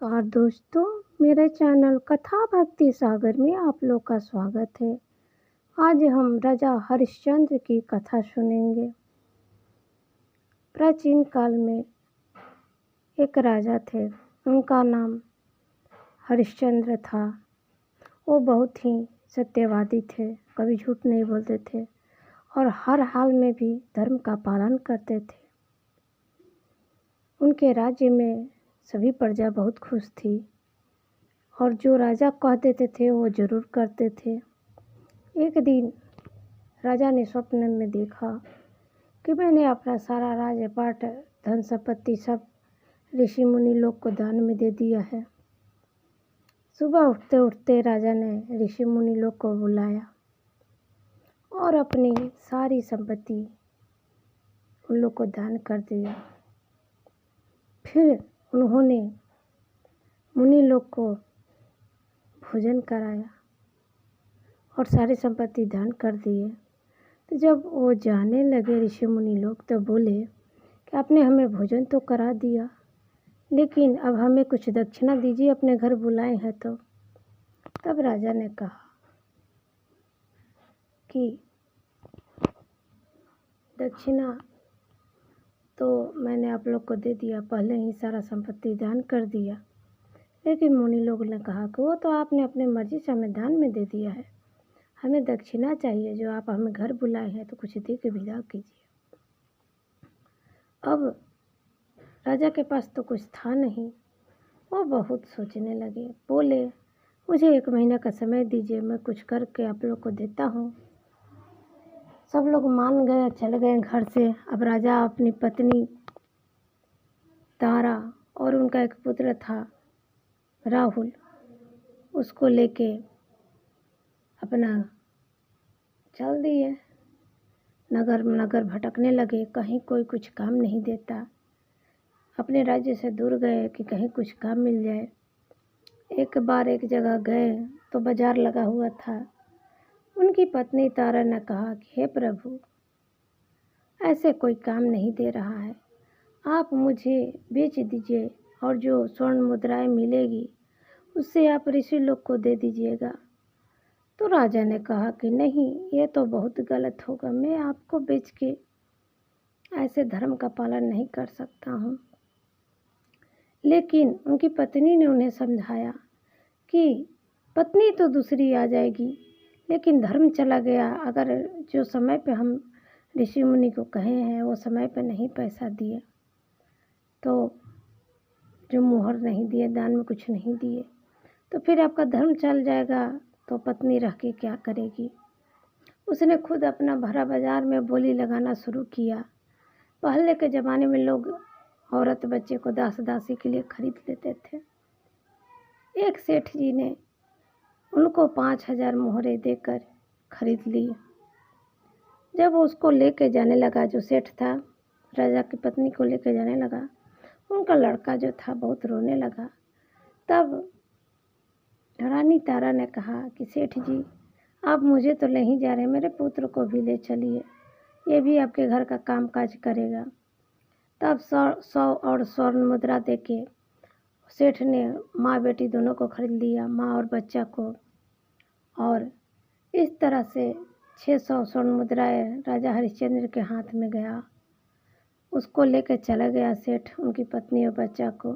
नमस्कार दोस्तों, मेरे चैनल कथा भक्ति सागर में आप लोग का स्वागत है। आज हम राजा हरिश्चंद्र की कथा सुनेंगे। प्राचीन काल में एक राजा थे, उनका नाम हरिश्चंद्र था। वो बहुत ही सत्यवादी थे, कभी झूठ नहीं बोलते थे और हर हाल में भी धर्म का पालन करते थे। उनके राज्य में सभी प्रजा बहुत खुश थी और जो राजा कह देते थे वो ज़रूर करते थे। एक दिन राजा ने स्वप्न में देखा कि मैंने अपना सारा राज्यपाट, धन संपत्ति सब ऋषि मुनि लोग को दान में दे दिया है। सुबह उठते उठते राजा ने ऋषि मुनि लोग को बुलाया और अपनी सारी संपत्ति उन लोग को दान कर दिया। फिर उन्होंने मुनि लोग को भोजन कराया और सारी संपत्ति दान कर दिए। तो जब वो जाने लगे ऋषि मुनि लोग तो बोले कि आपने हमें भोजन तो करा दिया, लेकिन अब हमें कुछ दक्षिणा दीजिए, अपने घर बुलाए हैं तो। तब राजा ने कहा कि दक्षिणा तो मैंने आप लोग को दे दिया, पहले ही सारा संपत्ति दान कर दिया। लेकिन मुनि लोगों ने कहा कि वो तो आपने अपने मर्जी से हमें दान में दे दिया है, हमें दक्षिणा चाहिए, जो आप हमें घर बुलाए हैं तो कुछ दे के विदा कीजिए। अब राजा के पास तो कुछ था नहीं, वो बहुत सोचने लगे। बोले मुझे 1 महीना का समय दीजिए, मैं कुछ करके आप लोग को देता हूँ। सब लोग मान गए, चले गए घर से। अब राजा अपनी पत्नी तारा और उनका एक पुत्र था राहुल, उसको लेके अपना चल दिए। नगर नगर भटकने लगे, कहीं कोई कुछ काम नहीं देता। अपने राज्य से दूर गए कि कहीं कुछ काम मिल जाए। एक बार एक जगह गए तो बाजार लगा हुआ था। उनकी पत्नी तारा ने कहा कि हे प्रभु, ऐसे कोई काम नहीं दे रहा है, आप मुझे बेच दीजिए और जो स्वर्ण मुद्राएं मिलेगी उससे आप ऋषि लोग को दे दीजिएगा। तो राजा ने कहा कि नहीं, ये तो बहुत गलत होगा, मैं आपको बेच के ऐसे धर्म का पालन नहीं कर सकता हूँ। लेकिन उनकी पत्नी ने उन्हें समझाया कि पत्नी तो दूसरी आ जाएगी, लेकिन धर्म चला गया। अगर जो समय पे हम ऋषि मुनि को कहे हैं वो समय पे नहीं पैसा दिए, तो जो मुहर नहीं दिए, दान में कुछ नहीं दिए, तो फिर आपका धर्म चल जाएगा, तो पत्नी रह के क्या करेगी। उसने खुद अपना भरा बाजार में बोली लगाना शुरू किया। पहले के ज़माने में लोग औरत बच्चे को दास दासी के लिए खरीद लेते थे। एक सेठ जी ने उनको 5,000 मोहरे देकर खरीद ली। जब वो उसको लेके जाने लगा, जो सेठ था राजा की पत्नी को लेके जाने लगा, उनका लड़का जो था बहुत रोने लगा। तब रानी तारा ने कहा कि सेठ जी, आप मुझे तो ले ही जा रहे, मेरे पुत्र को भी ले चलिए, ये भी आपके घर का काम काज करेगा। तब 100 और स्वर्ण मुद्रा देके सेठ ने माँ बेटी दोनों को खरीद लिया, माँ और बच्चा को। और इस तरह से 600 स्वर्ण मुद्राएं राजा हरिश्चंद्र के हाथ में गया। उसको लेकर चला गया सेठ उनकी पत्नी और बच्चा को।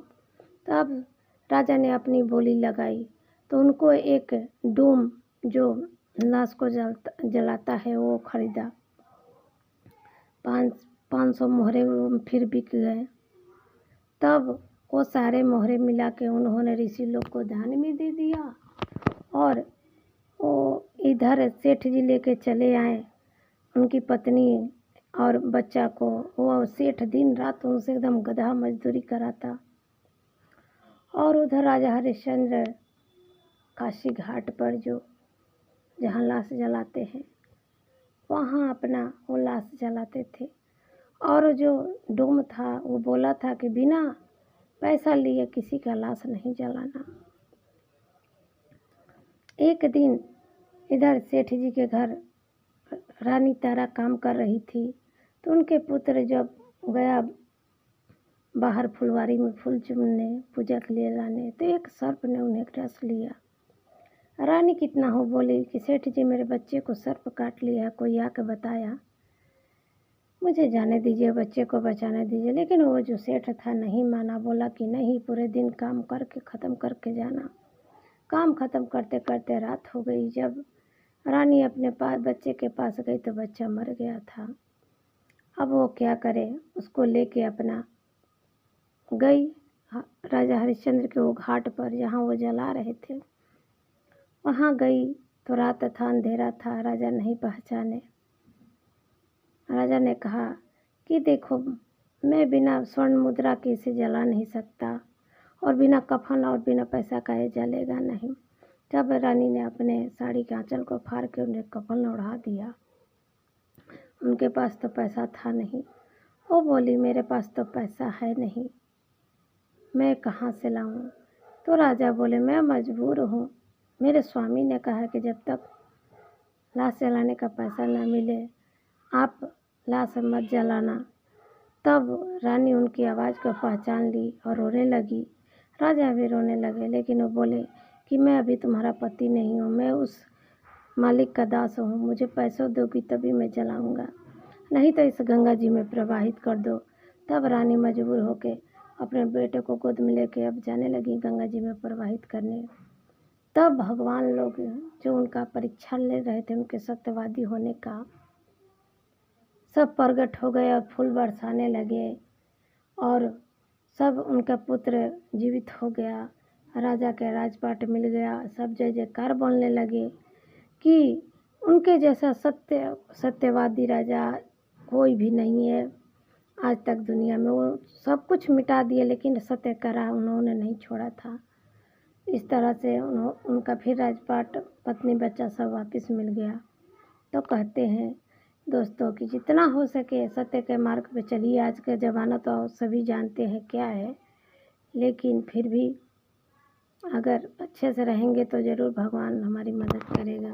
तब राजा ने अपनी बोली लगाई तो उनको एक डूम जो लाश को जलाता है वो खरीदा। 500 मोहरे फिर बिक गए। तब वो सारे मोहरे मिला के उन्होंने ऋषि लोग को दान में दे दिया और वो इधर सेठ जी लेके चले आए उनकी पत्नी और बच्चा को। वो सेठ दिन रात उनसे एकदम गधा मजदूरी कराता। और उधर राजा हरिश्चंद्र काशी घाट पर जो जहाँ लाश जलाते हैं वहाँ अपना वो लाश जलाते थे। और जो डोम था वो बोला था कि बिना पैसा लिए किसी का लाश नहीं जलाना। एक दिन इधर सेठ जी के घर रानी तारा काम कर रही थी, तो उनके पुत्र जब गया बाहर फुलवारी में फूल चुनने, पूजा के लिए लाने, तो एक सर्प ने उन्हें डस लिया। रानी कितना हो बोली कि सेठ जी मेरे बच्चे को सर्प काट लिया, कोई आके बताया, मुझे जाने दीजिए, बच्चे को बचाने दीजिए। लेकिन वो जो सेठ था नहीं माना, बोला कि नहीं, पूरे दिन काम करके ख़त्म करके जाना। काम ख़त्म करते करते रात हो गई। जब रानी अपने पास बच्चे के पास गई तो बच्चा मर गया था। अब वो क्या करे, उसको लेके अपना गई राजा हरिश्चंद्र के वो घाट पर जहाँ वो जला रहे थे। वहाँ गई तो रात था, अंधेरा था, राजा नहीं पहचाने। राजा ने कहा कि देखो, मैं बिना स्वर्ण मुद्रा के इसे जला नहीं सकता, और बिना कफन और बिना पैसा का ये जलेगा नहीं। तब रानी ने अपने साड़ी के आंचल को फाड़ के उन्हें कफन ओढ़ा दिया। उनके पास तो पैसा था नहीं। वो बोली मेरे पास तो पैसा है नहीं, मैं कहाँ से लाऊं? तो राजा बोले मैं मजबूर हूँ। मेरे स्वामी ने कहा कि जब तक लाश जलाने का पैसा न मिले आप लाश मत जलाना। तब रानी उनकी आवाज़ को पहचान ली और रोने लगी। राजा भी रोने लगे, लेकिन वो बोले कि मैं अभी तुम्हारा पति नहीं हूँ, मैं उस मालिक का दास हूँ, मुझे पैसों दोगी तभी मैं जलाऊँगा, नहीं तो इस गंगा जी में प्रवाहित कर दो। तब रानी मजबूर होके अपने बेटे को गोद में लेके अब जाने लगी गंगा जी में प्रवाहित करने। तब भगवान लोग जो उनका परीक्षा ले रहे थे, उनके सत्यवादी होने का, सब प्रगट हो गए और फूल बरसाने लगे और सब उनका पुत्र जीवित हो गया। राजा के राजपाट मिल गया। सब जय जयकार बोलने लगे कि उनके जैसा सत्यवादी राजा कोई भी नहीं है आज तक दुनिया में। वो सब कुछ मिटा दिए लेकिन सत्य का राह उन्होंने नहीं छोड़ा था। इस तरह से उनका फिर राजपाट, पत्नी, बच्चा सब वापस मिल गया। तो कहते हैं दोस्तों कि जितना हो सके सत्य के मार्ग पे चलिए। आज का ज़माना तो सभी जानते हैं क्या है, लेकिन फिर भी अगर अच्छे से रहेंगे तो ज़रूर भगवान हमारी मदद करेगा।